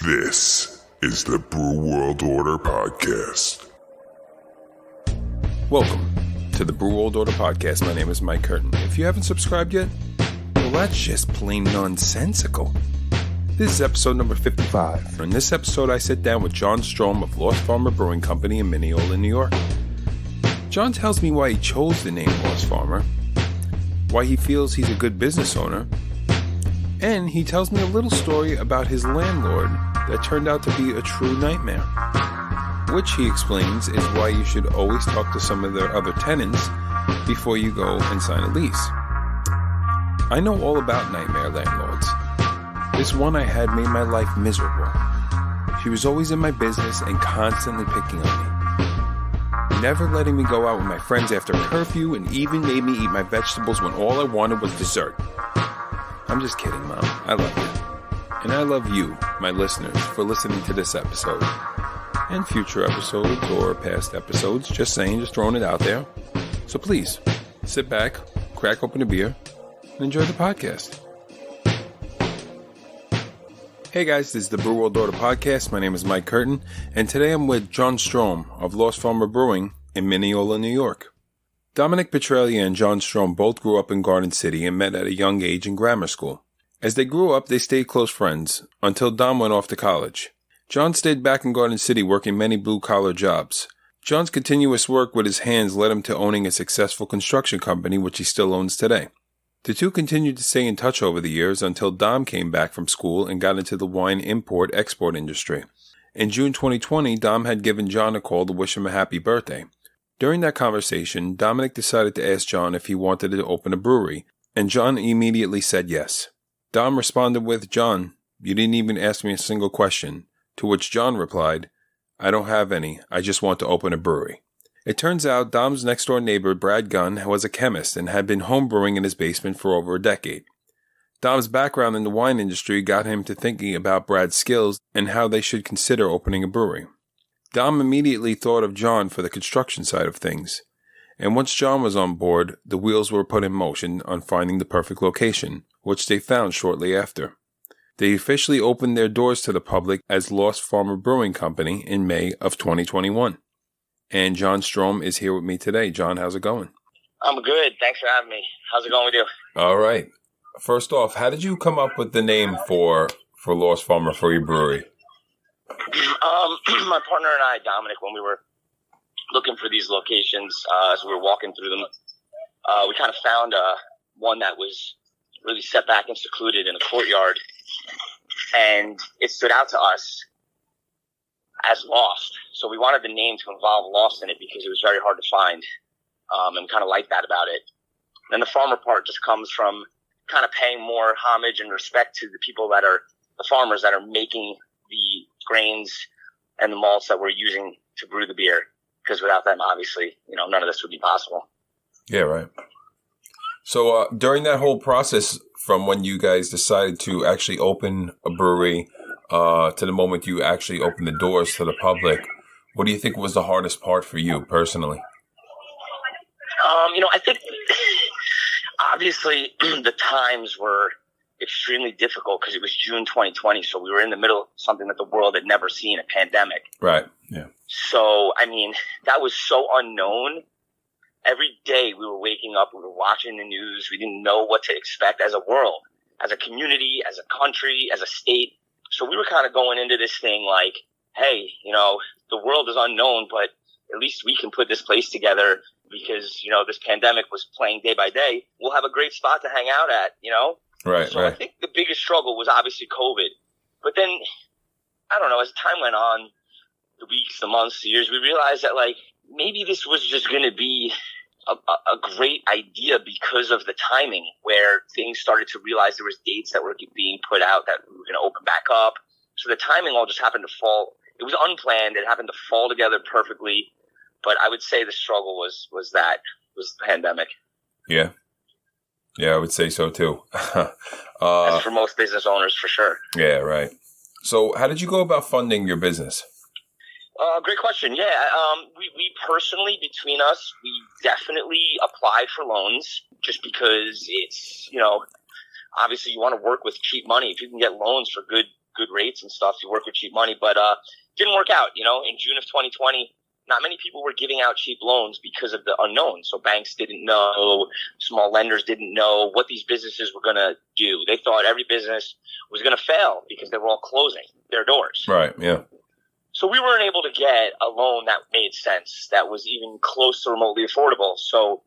This is the Brew World Order Podcast. Welcome to the Brew World Order Podcast. My name is Mike Curtin. If you haven't subscribed yet, well, that's just plain nonsensical. This is episode number 55. In this episode, I sit down with John Strom of Lost Farmer Brewing Company in Mineola, New York. John tells me why he chose the name Lost Farmer, why he feels he's a good business owner, and he tells me a little story about his landlord that turned out to be a true nightmare, which he explains is why you should always talk to some of their other tenants before you go and sign a lease. I know all about nightmare landlords. This one I had made my life miserable. She was always in my business and constantly picking on me, never letting me go out with my friends after curfew, and even made me eat my vegetables when all I wanted was dessert. I'm just kidding, Mom. I love you. And I love you, my listeners, for listening to this episode. And future episodes or past episodes, just saying, just throwing it out there. So please, sit back, crack open a beer, and enjoy the podcast. Hey guys, this is the Brew World Order Podcast. My name is Mike Curtin, and today I'm with John Strom of Lost Farmer Brewing in Mineola, New York. Dominic Petralia and John Strom both grew up in Garden City and met at a young age in grammar school. As they grew up, they stayed close friends, until Dom went off to college. John stayed back in Garden City working many blue-collar jobs. John's continuous work with his hands led him to owning a successful construction company, which he still owns today. The two continued to stay in touch over the years until Dom came back from school and got into the wine import-export industry. In June 2020, Dom had given John a call to wish him a happy birthday. During that conversation, Dominic decided to ask John if he wanted to open a brewery, and John immediately said yes. Dom responded with, "John, you didn't even ask me a single question," to which John replied, "I don't have any, I just want to open a brewery." It turns out Dom's next-door neighbor, Brad Gunn, was a chemist and had been homebrewing in his basement for over a decade. Dom's background in the wine industry got him to thinking about Brad's skills and how they should consider opening a brewery. Dom immediately thought of John for the construction side of things, and once John was on board, the wheels were put in motion on finding the perfect location, which they found shortly after. They officially opened their doors to the public as Lost Farmer Brewing Company in May of 2021. And John Strom is here with me today. John, how's it going? I'm good. Thanks for having me. How's it going with you? All right. First off, how did you come up with the name for Lost Farmer for your brewery? My partner and I, Dominic, when we were looking for these locations, as we were walking through them, we kind of found one that was really set back and secluded in a courtyard, and it stood out to us as Lost. So we wanted the name to involve Lost in it because it was very hard to find, and we kind of liked that about it. Then the farmer part just comes from kind of paying more homage and respect to the people that are the farmers that are making the grains and the malts that we're using to brew the beer. Because without them, obviously, none of this would be possible. Yeah, right. So during that whole process, from when you guys decided to actually open a brewery to the moment you actually opened the doors to the public, what do you think was the hardest part for you personally? I think obviously the times were extremely difficult because it was June 2020, so we were in the middle of something that the world had never seen, a pandemic. Right, yeah. So, that was so unknown. Every day we were waking up, we were watching the news, we didn't know what to expect as a world, as a community, as a country, as a state. So we were kind of going into this thing like, hey, the world is unknown, but at least we can put this place together because, this pandemic was playing day by day. We'll have a great spot to hang out at, Right, so right. I think the biggest struggle was obviously COVID. But then, I don't know, as time went on, the weeks, the months, the years, we realized that, maybe this was just going to be a great idea because of the timing where things started to realize there was dates that were being put out that we were going to open back up. So the timing all just happened to fall. It was unplanned. It happened to fall together perfectly. But I would say the struggle was the pandemic. Yeah. Yeah, I would say so too. As for most business owners, for sure. Yeah, right. So how did you go about funding your business? Great question. Yeah, we personally, between us, we definitely applied for loans just because it's, obviously you want to work with cheap money. If you can get loans for good good rates and stuff. You work with cheap money, but didn't work out. In June of 2020, not many people were giving out cheap loans because of the unknown. So banks didn't know, small lenders didn't know what these businesses were going to do. They thought every business was going to fail because they were all closing their doors. Right, yeah. So we weren't able to get a loan that made sense, that was even close to remotely affordable. So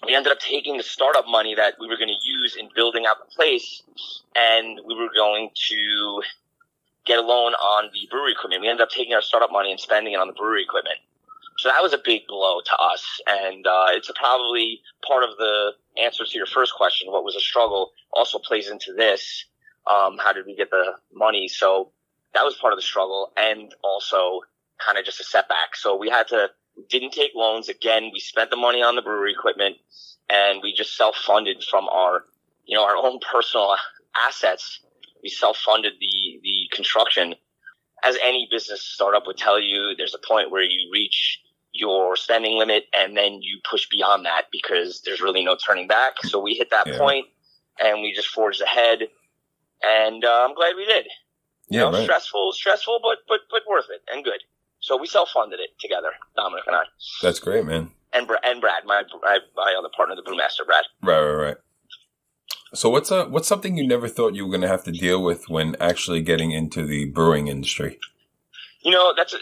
we ended up taking the startup money that we were going to use in building out the place, and we were going to get a loan on the brewery equipment. We ended up taking our startup money and spending it on the brewery equipment. So that was a big blow to us. And it's probably part of the answer to your first question, what was a struggle, also plays into this. How did we get the money? So that was part of the struggle, and also kind of just a setback. So we didn't take loans. Again, we spent the money on the brewery equipment, and we just self-funded from our own personal assets. We self-funded the construction. As any business startup would tell you, there's a point where you reach your spending limit, and then you push beyond that because there's really no turning back. So we hit that point, and we just forged ahead, and I'm glad we did. Right. Stressful, but worth it and good. So we self-funded it together, Dominic and I. That's great, man. And Brad, my other partner, the brewmaster, Brad. Right. So what's something you never thought you were going to have to deal with when actually getting into the brewing industry? That's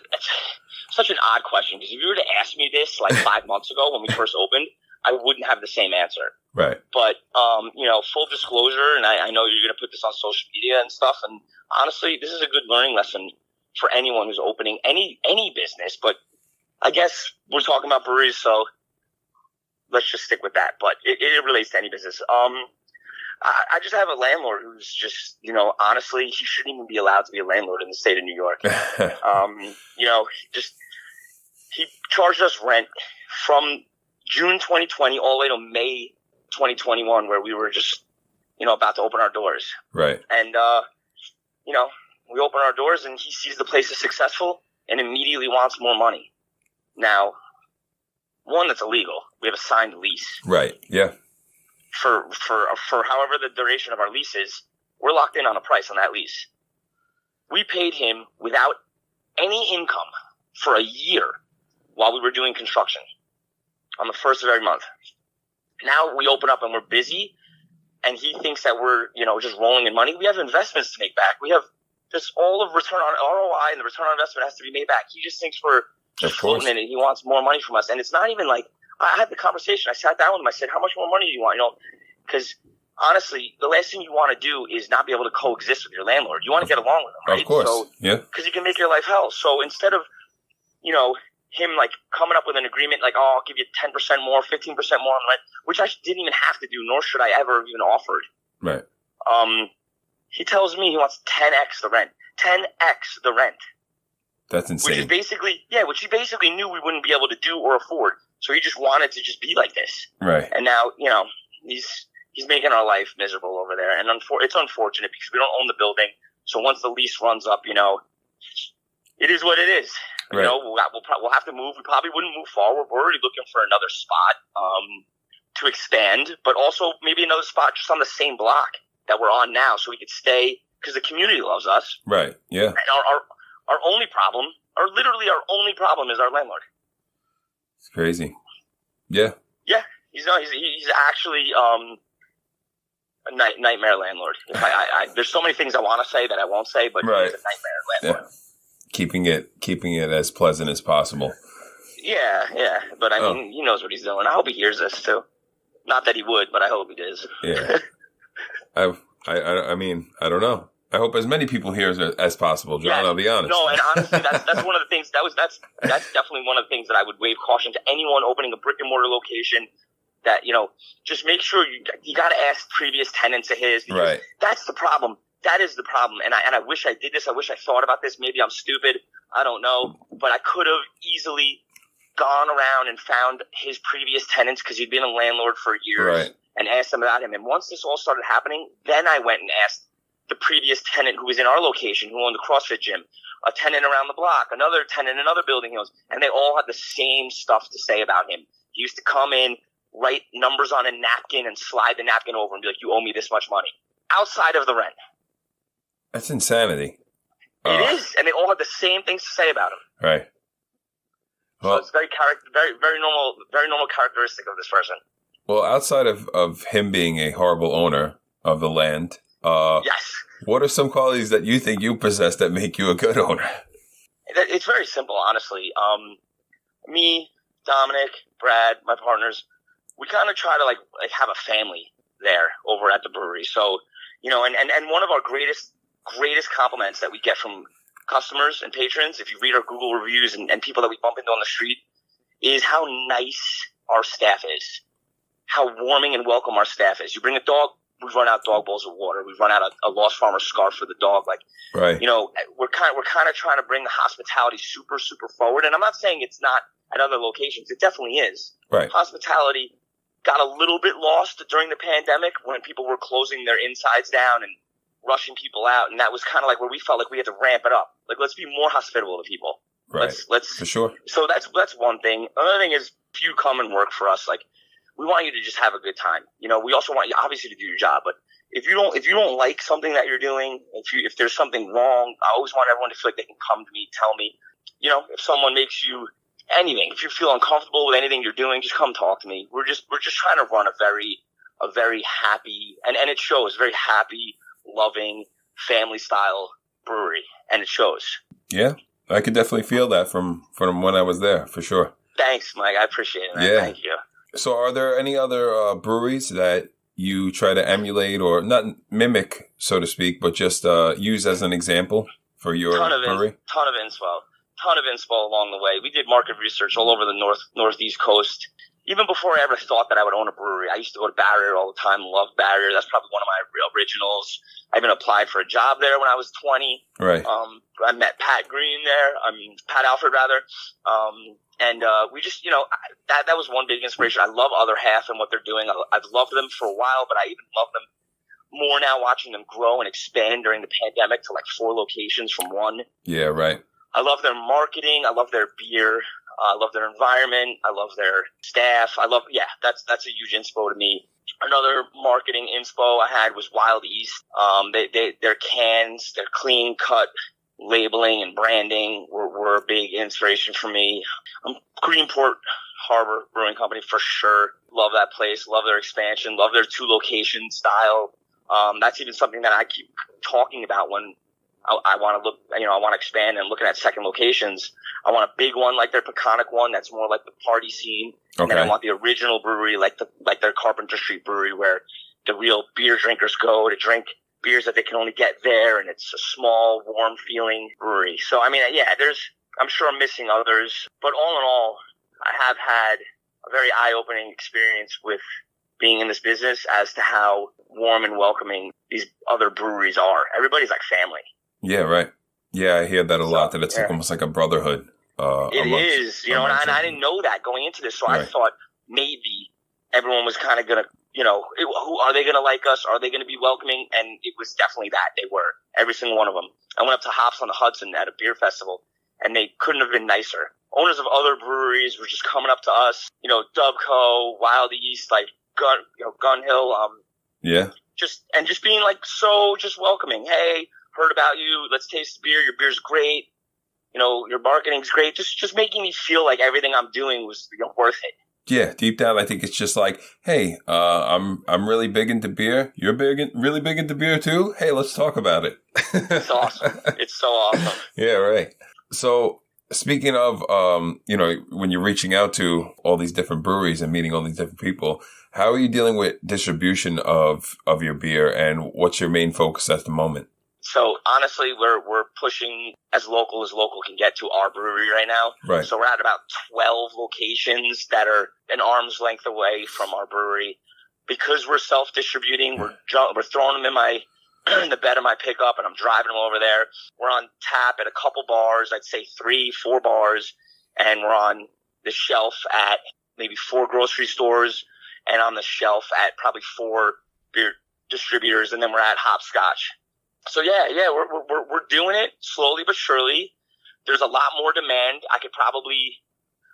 such an odd question, because if you were to ask me this like 5 months ago when we first opened, I wouldn't have the same answer. Right. But, full disclosure, and I know you're going to put this on social media and stuff, and honestly, this is a good learning lesson for anyone who's opening any business, but I guess we're talking about breweries, so let's just stick with that. But it relates to any business. I just have a landlord who's just, honestly, he shouldn't even be allowed to be a landlord in the state of New York. He charged us rent from June 2020 all the way to May 2021, where we were just, about to open our doors. Right. And, we open our doors and he sees the place is successful and immediately wants more money. Now, one, that's illegal. We have a signed lease. Right. Yeah. For however the duration of our lease is, we're locked in on a price on that lease. We paid him without any income for a year while we were doing construction on the first of every month. Now we open up and we're busy, and he thinks that we're, just rolling in money. We have investments to make back. We have this all of return on ROI, and the return on investment has to be made back. He just thinks we're just floating in it. He wants more money from us. And it's not even like, I had the conversation. I sat down with him. I said, how much more money do you want? Because honestly, the last thing you want to do is not be able to coexist with your landlord. You want to get along with him, right? Of course. So, yeah. Because he can make your life hell. So instead of, him like coming up with an agreement like, I'll give you 10% more, 15% more on rent, which I didn't even have to do, nor should I ever have even offered. Right. He tells me he wants 10x the rent. 10x the rent. That's insane. Which he basically knew we wouldn't be able to do or afford. So he just wanted to just be like this. Right. And now, he's making our life miserable over there. And it's unfortunate because we don't own the building. So once the lease runs up, it is what it is. Right. We'll have to move. We probably wouldn't move forward. We're already looking for another spot to expand, but also maybe another spot just on the same block that we're on now, so we could stay because the community loves us. Right. Yeah. And our only problem, or literally our only problem, is our landlord. It's crazy. Yeah. Yeah. He's actually a nightmare landlord. There's so many things I want to say that I won't say, but right. He's a nightmare landlord. Yeah. Keeping it as pleasant as possible. Yeah. But I mean, he knows what he's doing. I hope he hears this too. Not that he would, but I hope he does. Yeah. I mean, I don't know. I hope as many people hear as possible, John. Yeah. I'll be honest. No, and honestly, that's one of the things. That's definitely one of the things that I would wave caution to anyone opening a brick and mortar location. That just make sure you got to ask previous tenants of his. Right. That's the problem. That is the problem. And I wish I did this. I wish I thought about this. Maybe I'm stupid. I don't know. But I could have easily gone around and found his previous tenants because he'd been a landlord for years, right, and asked them about him. And once this all started happening, then I went and asked the previous tenant who was in our location, who owned the CrossFit gym, a tenant around the block, another tenant in another building he owns, and they all had the same stuff to say about him. He used to come in, write numbers on a napkin and slide the napkin over and be like, you owe me this much money. Outside of the rent. That's insanity. It is, and they all have the same things to say about him. Right. Well, So it's very normal characteristic of this person. Well, outside of him being a horrible owner of the land, Yes. What are some qualities that you think you possess that make you a good owner? It's very simple, honestly. Me, Dominic, Brad, my partners, we kind of try to like have a family there over at the brewery. So, and one of our greatest compliments that we get from customers and patrons, if you read our Google reviews and people that we bump into on the street, is how nice our staff is, how warming and welcome our staff is. You bring a dog, we run out dog bowls of water. We run out a Lost Farmer scarf for the dog. Like, right. We're kind of trying to bring the hospitality super, super forward. And I'm not saying it's not at other locations. It definitely is. Right. Hospitality got a little bit lost during the pandemic when people were closing their insides down and rushing people out. And that was kind of like where we felt like we had to ramp it up. Like, let's be more hospitable to people. Right. Let's for sure. So that's one thing. Another thing is, if you come and work for us, like, we want you to just have a good time. We also want you obviously to do your job, but if you don't like something that you're doing, if there's something wrong, I always want everyone to feel like they can come to me, tell me. If someone makes you anything, if you feel uncomfortable with anything you're doing, just come talk to me. We're just trying to run a very happy, and it shows, very happy, loving, family style brewery, and it shows. Yeah, I could definitely feel that from when I was there, for sure. Thanks, Mike. I appreciate it, man. Yeah. Thank you. So are there any other breweries that you try to emulate or not mimic, so to speak, but just use as an example for your brewery? Ton of inspo along the way. We did market research all over the northeast coast. Even before I ever thought that I would own a brewery, I used to go to Barrier all the time, loved Barrier. That's probably one of my originals. I even applied for a job there when I was 20. Right. I met Pat Alfred rather. And we just, that was one big inspiration. I love Other Half and what they're doing. I've loved them for a while, but I even love them more now watching them grow and expand during the pandemic to like 4 locations from 1. Yeah, right. I love their marketing. I love their beer. I love their environment. I love their staff. That's a huge inspo to me. Another marketing inspo I had was Wild East. Their cans, their clean cut labeling and branding were a big inspiration for me. Greenport Harbor Brewing Company for sure. Love that place. Love their expansion. Love their 2 location style. That's even something that I keep talking about when I want to look, I want to expand and looking at second locations. I want a big one like their Peconic one that's more like the party scene. Okay. And then I want the original brewery like their Carpenter Street brewery where the real beer drinkers go to drink beers that they can only get there, and it's a small, warm feeling brewery. So, I'm sure I'm missing others, but all in all, I have had a very eye-opening experience with being in this business as to how warm and welcoming these other breweries are. Everybody's like family. Yeah, right. Yeah, I hear that a lot, that it's like almost like a brotherhood. It is, and I didn't know that going into this, so right. I thought maybe everyone was kind of going to, who are they going to like us? Are they going to be welcoming? And it was definitely that. They were. Every single one of them. I went up to Hops on the Hudson at a beer festival, and they couldn't have been nicer. Owners of other breweries were just coming up to us, Dubco, Wild East, like Gun Hill. Yeah. Just being like so just welcoming. Hey, heard about you. Let's taste the beer. Your beer's great. Your marketing's great. Just making me feel like everything I'm doing was worth it. Yeah, deep down, I think it's just like, hey, I'm really big into beer. You're really big into beer too. Hey, let's talk about it. It's awesome. It's so awesome. Yeah, right. So speaking of, when you're reaching out to all these different breweries and meeting all these different people, how are you dealing with distribution of your beer, and what's your main focus at the moment? So honestly, we're pushing as local can get to our brewery right now. Right. So we're at about 12 locations that are an arm's length away from our brewery. Because we're self-distributing, we're throwing them in the bed of my pickup, and I'm driving them over there. We're on tap at a couple bars, I'd say 3-4 bars, and we're on the shelf at maybe 4 grocery stores, and on the shelf at probably 4 beer distributors, and then we're at Hopscotch. So yeah, we're doing it slowly but surely. There's a lot more demand. I could probably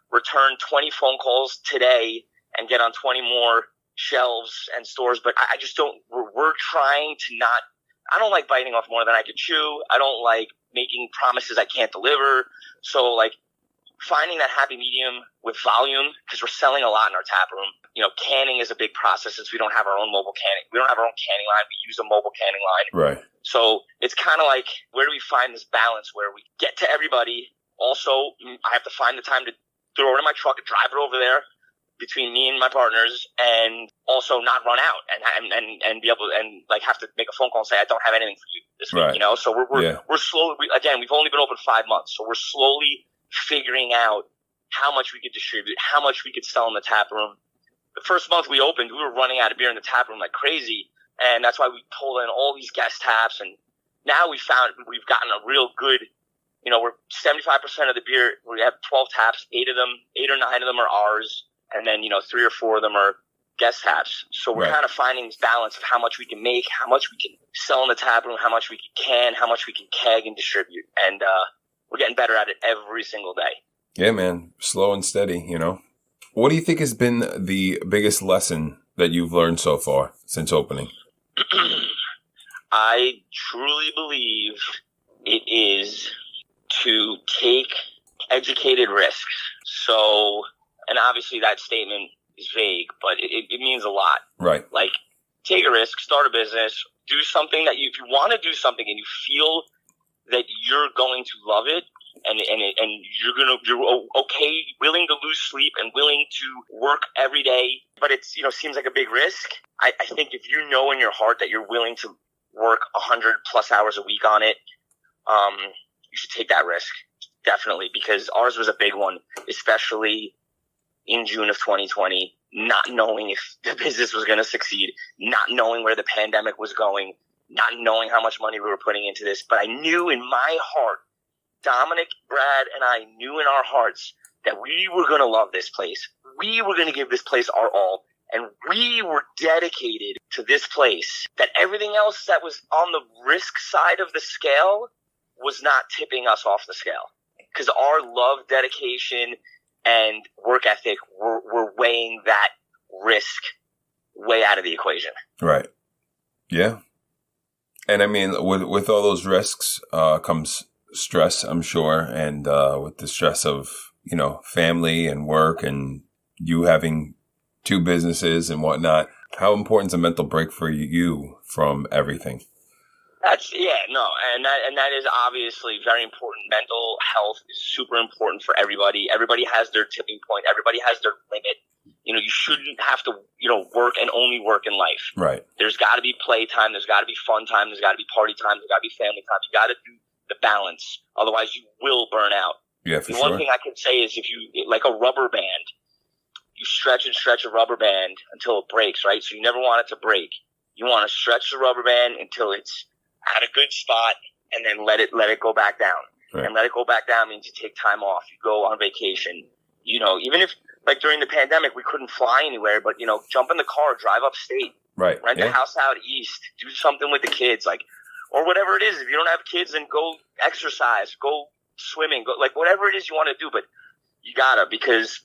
return 20 phone calls today and get on 20 more shelves and stores, but I just don't. We're trying to not I don't like biting off more than I could chew. I don't like making promises I can't deliver. So like finding that happy medium with volume, because we're selling a lot in our tap room. You know, canning is a big process since we don't have our own mobile canning. We don't have our own canning line. We use a mobile canning line. Right. So it's kind of like, where do we find this balance where we get to everybody? Also, I have to find the time to throw it in my truck and drive it over there between me and my partners, and also not run out and be able to, and like have to make a phone call and say, I don't have anything for you this week, you know? So we're slowly, again, we've only been open 5 months. So we're slowly figuring out how much we could distribute, how much we could sell in the tap room. The first month we opened, we were running out of beer in the tap room like crazy. And that's why we pulled in all these guest taps. And now we've gotten a real good, you know, we're 75% of the beer. We have 12 taps, 8 or 9 of them are ours. And then, you know, 3 or 4 of them are guest taps. So we're kind of finding this balance of how much we can make, how much we can sell in the tap room, how much we can how much we can keg and distribute. And we're getting better at it every single day. Yeah, man. Slow and steady, you know. What do you think has been the biggest lesson that you've learned so far since opening? I truly believe it is to take educated risks. So, and obviously that statement is vague, but it means a lot. Right. Like, take a risk, start a business, do something that if you want to do something and you feel that you're going to love it, and you're okay, willing to lose sleep and willing to work every day, but it's, you know, seems like a big risk. I think if you know in your heart that you're willing to work 100+ hours a week on it, you should take that risk. Definitely, because ours was a big one, especially in June of 2020, not knowing if the business was going to succeed, not knowing where the pandemic was going, not knowing how much money we were putting into this. But I knew in my heart, Dominic, Brad, and I knew in our hearts that we were going to love this place. We were going to give this place our all. And we were dedicated to this place, that everything else that was on the risk side of the scale was not tipping us off the scale. Because our love, dedication, and work ethic were weighing that risk way out of the equation. Right. Yeah. And I mean, with all those risks comes stress, I'm sure. And with the stress of, you know, family and work and you having 2 businesses and whatnot, how important is a mental break for you from everything? And that is obviously very important. Mental health is super important for everybody. Everybody has their tipping point. Everybody has their limit. You know, you shouldn't have to, you know, work and only work in life. Right. There's got to be play time. There's got to be fun time. There's got to be party time. There's got to be family time. You got to do the balance. Otherwise, you will burn out. Yeah, for sure. One thing I can say is if you, like a rubber band, you stretch and stretch a rubber band until it breaks, right? So you never want it to break. You want to stretch the rubber band until it's at a good spot and then let it go back down. Right. And let it go back down means you take time off. You go on vacation. You know, even if, like during the pandemic, we couldn't fly anywhere, but, you know, jump in the car, drive upstate. Right. Rent a house out east. Do something with the kids, like, or whatever it is. If you don't have kids, then go exercise, go swimming, go, like, whatever it is you want to do. But you gotta, because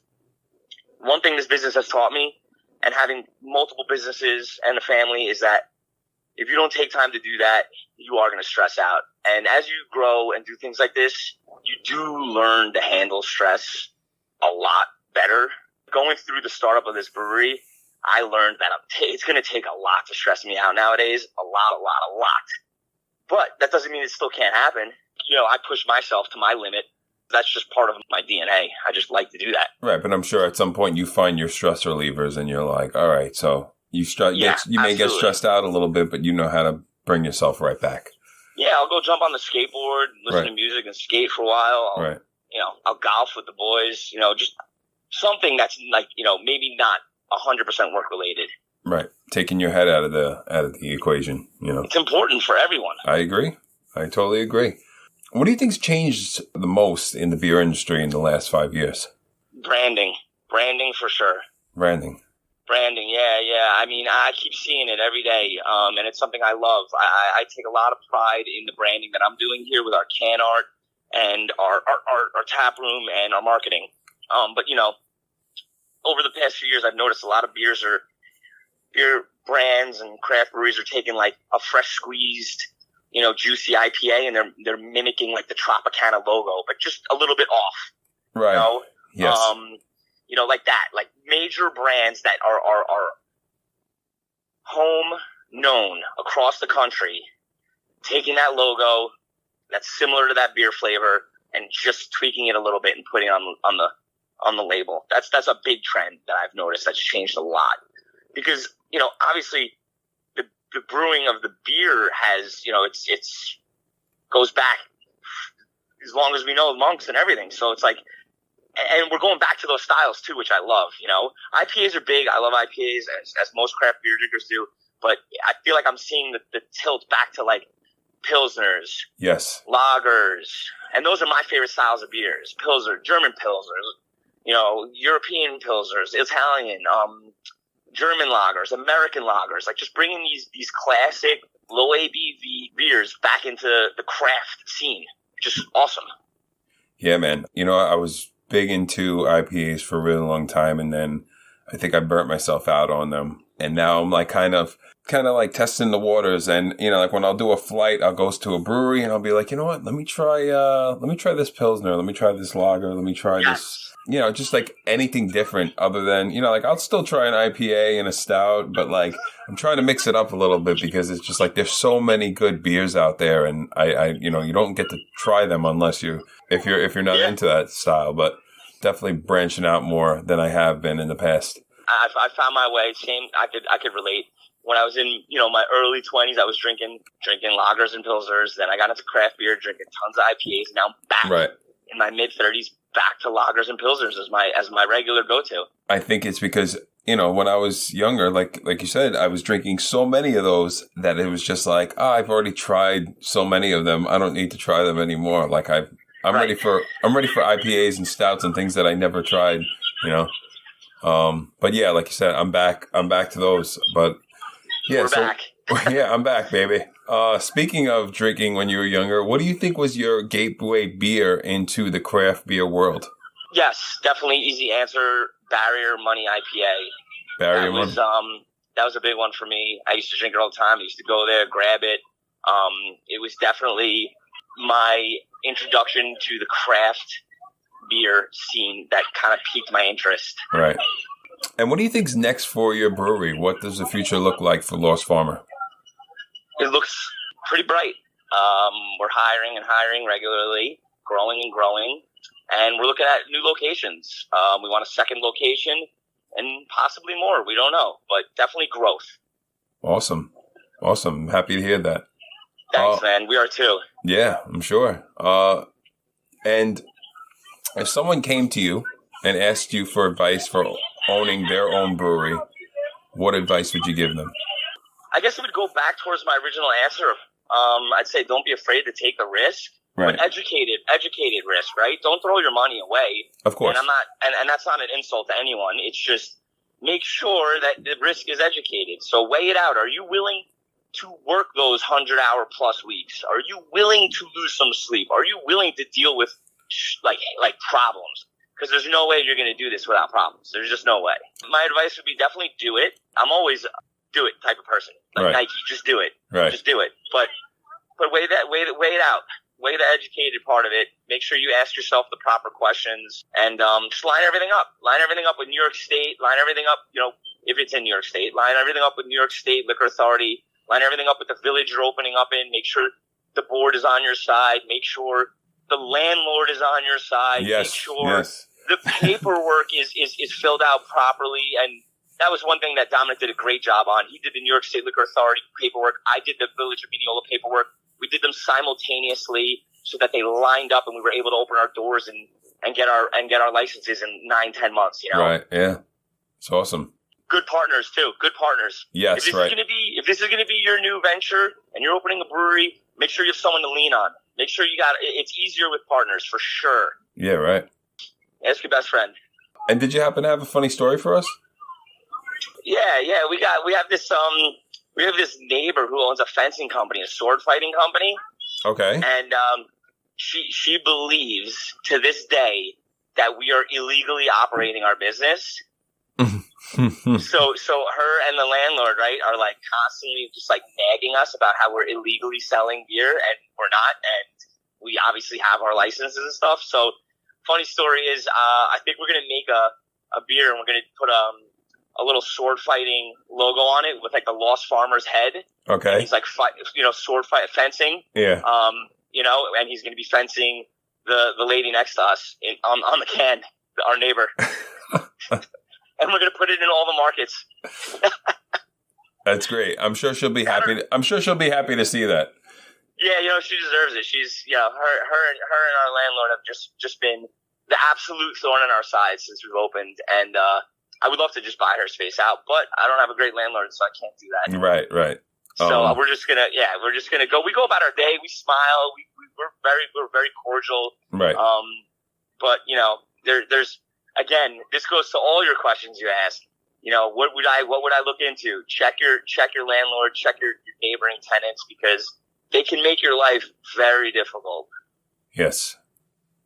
one thing this business has taught me, and having multiple businesses and a family, is that if you don't take time to do that, you are going to stress out. And as you grow and do things like this, you do learn to handle stress a lot better. Going through the startup of this brewery, I learned that it's going to take a lot to stress me out nowadays. A lot. But that doesn't mean it still can't happen. You know, I push myself to my limit. That's just part of my DNA. I just like to do that. Right. But I'm sure at some point you find your stress relievers and you're like, all right, so you may get stressed out a little bit, but you know how to bring yourself right back. Yeah, I'll go jump on the skateboard, listen to music and skate for a while. You know, I'll golf with the boys, you know, just something that's like, you know, maybe not 100% work related. Right. Taking your head out of the equation, you know. It's important for everyone. I agree. I totally agree. What do you think's changed the most in the beer industry in the last 5 years? Branding for sure. Branding, yeah. I mean, I keep seeing it every day, and it's something I love. I take a lot of pride in the branding that I'm doing here with our can art and our tap room and our marketing. But, you know, over the past few years, I've noticed a lot of beer brands and craft breweries are taking like a fresh squeezed, juicy IPA, and they're mimicking like the Tropicana logo, but just a little bit off. Right. Yes. Like that, like major brands that are home known across the country, taking that logo that's similar to that beer flavor and just tweaking it a little bit and putting it on the label. That's a big trend that I've noticed that's changed a lot. Because, obviously the brewing of the beer has, it's goes back as long as we know monks and everything. So it's like, and we're going back to those styles too, which I love, IPAs are big. I love IPAs as most craft beer drinkers do, but I feel like I'm seeing the tilt back to like Pilsners. Yes. Lagers. And those are my favorite styles of beers. Pilsner, German Pilsners, European Pilsners, Italian, German lagers, American lagers, like just bringing these classic low ABV beers back into the craft scene. Just awesome. Yeah, man. I was big into IPAs for a really long time, and then I think I burnt myself out on them. And now I'm like kind of like testing the waters. And, like when I'll do a flight, I'll go to a brewery and I'll be like, you know what? Let me try this Pilsner. Let me try this lager. Let me try this. Just like anything different other than, like I'll still try an IPA and a stout, but like I'm trying to mix it up a little bit because it's just like there's so many good beers out there, and I you don't get to try them unless if you're not into that style, but definitely branching out more than I have been in the past. I found my way. Same, I could relate. When I was in, my early 20s, I was drinking lagers and pilsners. Then I got into craft beer, drinking tons of IPAs. And now I'm back in my mid 30s, back to lagers and pilsners as my regular go-to. I think it's because, when I was younger, like you said, I was drinking so many of those that it was just like, I've already tried so many of them. I don't need to try them anymore. Like I'm ready for IPAs and stouts and things that I never tried, But yeah, like you said, I'm back to those. But yeah, we're back. Yeah, I'm back, baby. Speaking of drinking when you were younger, what do you think was your gateway beer into the craft beer world? Yes, definitely easy answer. Barrier Money IPA. That was a big one for me. I used to drink it all the time. I used to go there, grab it. It was definitely my introduction to the craft beer scene that kind of piqued my interest. Right. And what do you think's next for your brewery? What does the future look like for Lost Farmer? It looks pretty bright. We're hiring regularly, growing, and we're looking at new locations. We want a second location and possibly more. We don't know, but definitely growth. Awesome. Happy to hear that. Thanks, man. We are too. Yeah, I'm sure. And if someone came to you and asked you for advice for owning their own brewery, what advice would you give them? I guess it would go back towards my original answer. I'd say don't be afraid to take the risk, right. But educated risk, right? Don't throw your money away. Of course. And that's not an insult to anyone. It's just make sure that the risk is educated. So weigh it out. Are you willing to work those 100-hour plus weeks? Are you willing to lose some sleep? Are you willing to deal with like problems? Because there's no way you're going to do this without problems. There's just no way. My advice would be definitely do it. I'm always do it type of person. Like right. Nike, just do it. Right. Just do it. But weigh it out. Weigh the educated part of it. Make sure you ask yourself the proper questions and just line everything up. Line everything up with New York State. Line everything up, if it's in New York State. Line everything up with New York State Liquor Authority. Line everything up with the village you're opening up in. Make sure the board is on your side. Make sure the landlord is on your side. Yes. Make sure the paperwork is filled out properly. And that was one thing that Dominic did a great job on. He did the New York State Liquor Authority paperwork. I did the Village of Mineola paperwork. We did them simultaneously so that they lined up and we were able to open our doors and get our licenses in 9-10 months. Right. Yeah. It's awesome. Good partners too. Good partners. Yes. If this is gonna be your new venture and you're opening a brewery, make sure you have someone to lean on. Make sure it's easier with partners for sure. Yeah. Right. Ask your best friend. And did you happen to have a funny story for us? Yeah. We have this neighbor who owns a fencing company, a sword fighting company. Okay. And she believes to this day that we are illegally operating our business So her and the landlord, right, are like constantly just like nagging us about how we're illegally selling beer, and we're not, and we obviously have our licenses and stuff. So funny story is, I think we're gonna make a beer, and we're gonna put a little sword fighting logo on it with like the Lost Farmer's head. Okay. And he's like sword fight fencing. Yeah. And he's gonna be fencing the lady next to us on the can, our neighbor. And we're going to put it in all the markets. That's great. I'm sure she'll be happy. I'm sure she'll be happy to see that. Yeah, she deserves it. She's, her and our landlord have just been the absolute thorn in our side since we've opened. And I would love to just buy her space out, but I don't have a great landlord, so I can't do that. Right. So we're just gonna go. We go about our day. We smile. We're very cordial. Right. But there's. Again, this goes to all your questions you ask. What would I look into? Check your landlord, check your neighboring tenants, because they can make your life very difficult. Yes.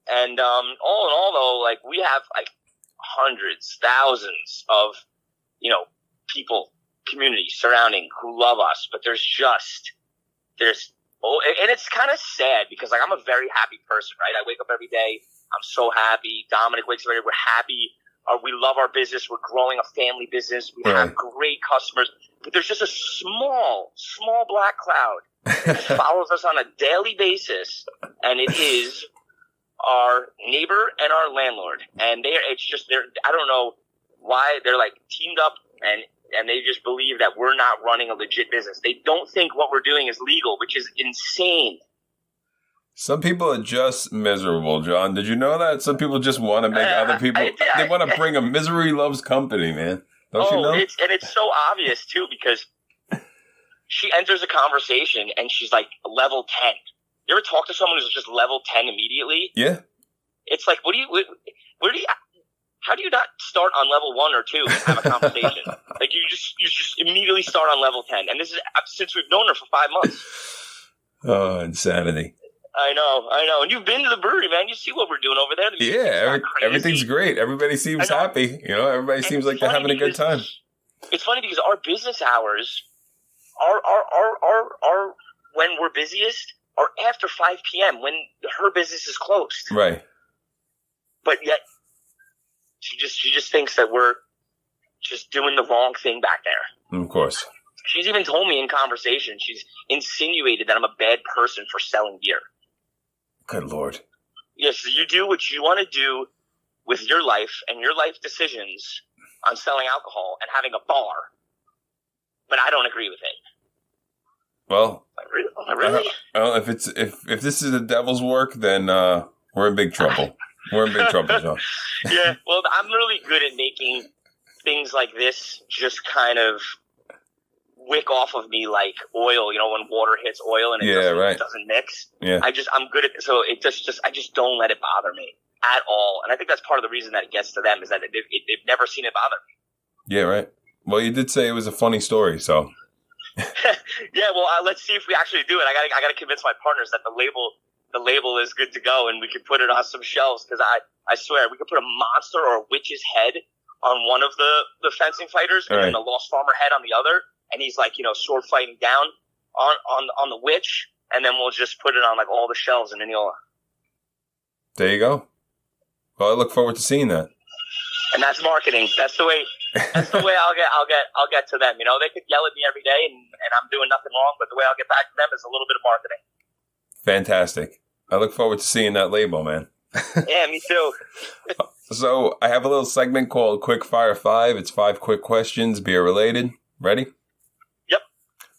And all in all, though, like we have like hundreds, thousands of people, communities surrounding who love us, but and it's kind of sad because like I'm a very happy person, right? I wake up every day. I'm so happy. Dominic wakes up every day. We're happy. We love our business. We're growing a family business. We have great customers. But there's just a small black cloud that follows us on a daily basis, and it is our neighbor and our landlord. And I don't know why they're like teamed up, and they just believe that we're not running a legit business. They don't think what we're doing is legal, which is insane. Some people are just miserable, John. Did you know that? Some people just want to make other people... They want to bring a misery loves company, man. Don't you know? It's so obvious, too, because she enters a conversation and she's like level 10. You ever talk to someone who's just level 10 immediately? Yeah. It's like, how do you not start on level 1 or 2 and have a conversation? Like, you just immediately start on level 10. And this is since we've known her for 5 months. Oh, insanity. I know. And you've been to the brewery, man. You see what we're doing over there. Yeah, everything's great. Everybody seems happy. Everybody seems like they're having a good time. It's funny because our business hours are when we're busiest are after 5 p.m. when her business is closed. Right. But yet she just thinks that we're just doing the wrong thing back there. Of course. She's even told me in conversation, she's insinuated that I'm a bad person for selling beer. Good Lord. Yes, you do what you want to do with your life and your life decisions on selling alcohol and having a bar, but I don't agree with it. Well, really? Well, if this is the devil's work, then we're in big trouble. We're in big trouble, John. Yeah, well, I'm really good at making things like this just kind of wick off of me like oil, when water hits oil and it doesn't mix. Yeah. I'm good at it. So I just don't let it bother me at all. And I think that's part of the reason that it gets to them is that they've never seen it bother me. Yeah, right. Well, you did say it was a funny story, so. Yeah, well, let's see if we actually do it. I got to convince my partners that the label is good to go and we could put it on some shelves because I swear we could put a monster or a witch's head on one of the fencing fighters and then the Lost Farmer head on the other. And he's like, sword fighting down on the witch, and then we'll just put it on like all the shelves in Mineola. There you go. Well, I look forward to seeing that. And that's marketing. That's the way I'll get to them. They could yell at me every day, and I'm doing nothing wrong. But the way I'll get back to them is a little bit of marketing. Fantastic. I look forward to seeing that label, man. Yeah, me too. So I have a little segment called Quick Fire 5. It's 5 quick questions, beer related. Ready? Yep.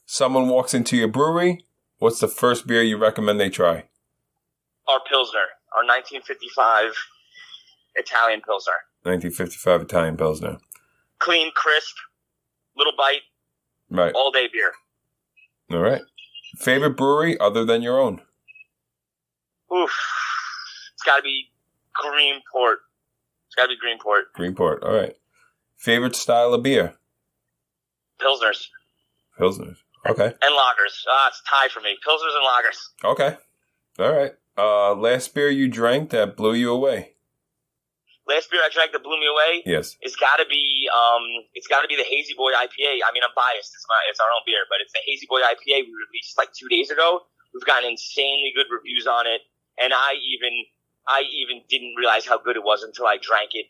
Someone walks into your brewery. What's the first beer you recommend they try? Our Pilsner. Our 1955 Italian Pilsner. 1955 Italian Pilsner. Clean, crisp, little bite. Right. All day beer. All right. Favorite brewery other than your own? Oof. It's got to be Greenport. Greenport. All right. Favorite style of beer? Pilsners. Okay. And lagers. It's a tie for me. Pilsners and lagers. Okay. All right. Last beer you drank that blew you away? last beer I drank that blew me away. Yes. It's got to be the Hazy Boy IPA. I mean, I'm biased. It's our own beer, but it's the Hazy Boy IPA we released like 2 days ago. We've gotten insanely good reviews on it, and I even didn't realize how good it was until I drank it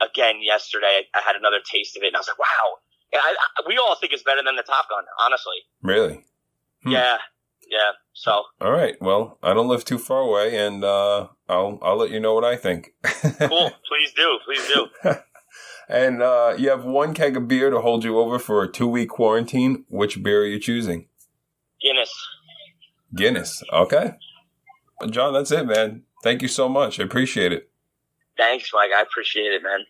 again yesterday. I had another taste of it, and I was like, wow. Yeah, we all think it's better than the Top Gun, honestly. Really? Yeah. So. All right. Well, I don't live too far away, and I'll let you know what I think. Cool. Please do. And you have one keg of beer to hold you over for a 2-week quarantine. Which beer are you choosing? Guinness. Okay. John, that's it, man. Thank you so much. I appreciate it. Thanks, Mike. I appreciate it, man.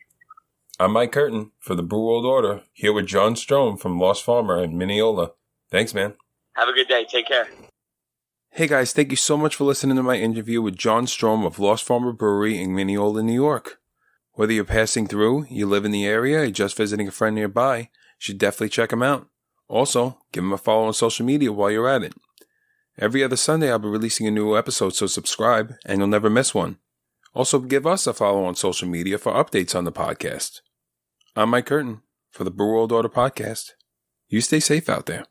I'm Mike Curtin for the Brew World Order, here with John Strom from Lost Farmer in Mineola. Thanks, man. Have a good day. Take care. Hey guys, thank you so much for listening to my interview with John Strom of Lost Farmer Brewery in Mineola, New York. Whether you're passing through, you live in the area, or you're just visiting a friend nearby, you should definitely check him out. Also, give him a follow on social media while you're at it. Every other Sunday I'll be releasing a new episode, so subscribe and you'll never miss one. Also, give us a follow on social media for updates on the podcast. I'm Mike Curtin for the Brew World Order Podcast. You stay safe out there.